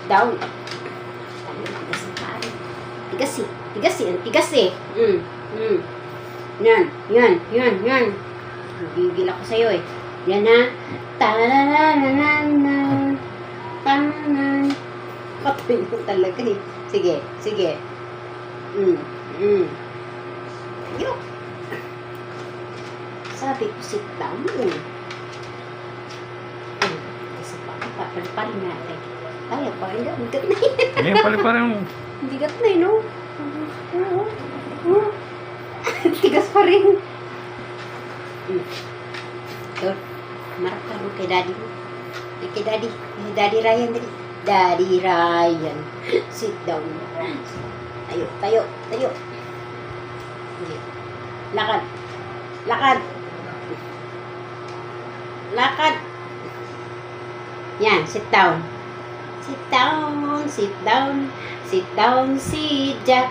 down. Tigas na pare. Tigas eh. Tigas eh. Ang tigas eh. Yan. Gigil ako sa'yo eh. Yan na. Tarararanan. Tananan. Patay mo talaga eh. Sige. Ayok. Sabi ko, sit down. Kasi papalipalin natin. Kaya pa, hindi. Bigat na yun. Ayan, paliparin mo. Bigat na yun, no? Tigas pa rin. Ito, marap ka mo kay daddy mo. Kay daddy. Daddy Ryan, dali. Daddy Ryan. Sit down. Tayo. Sige. Lakad. Yan, sit down. Sit down, si Jack.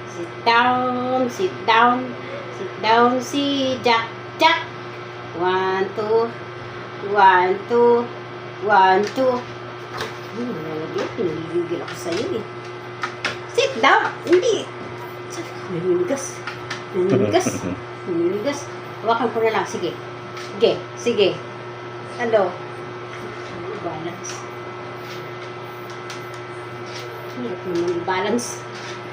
Sit down, si Jack. Jack. 1, 2. Pinagigil ako sa'yo eh. Sit down. Hindi. Naninigas. Hawakan ko na lang. Sige. Ano? Balance. Hirap naman i-balance.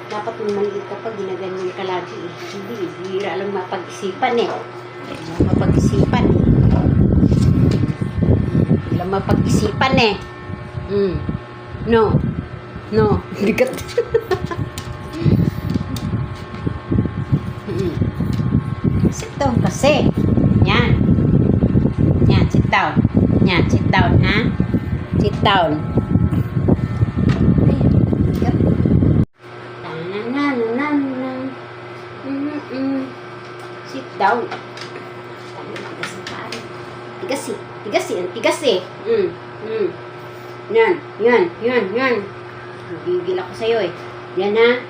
Dapat naman maliit kapag ginaganyan ka lagi eh. Hindi. Hira lang mapag-isipan eh. Mapag-isipan eh. No. Bigat. Sit down kasi. Yan, sit down. Ha? Sit down. Sit down. Tigas na pare. Tigas eh. Ang tigas eh. Yan. Gigil ako sa'yo eh. Yan na.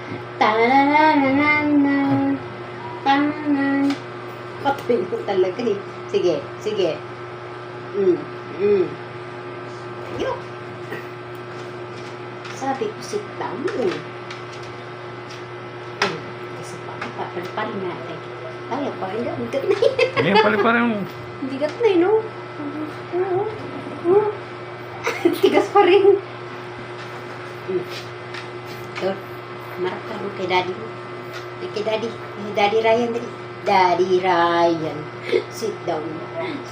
Tarararanan. Tananan. Patay mo talaga eh. Sige. Ayok. Sabi ko, sit down. Kasi papalipalin natin. Kaya pa, hindi. Bigat na yun. Ayan, paliparin mo. Bigat na yun, no? Tigas pa rin. Ito, marap ka mo kay daddy mo. Kay daddy Ryan, dali. Daddy Ryan. Sit down.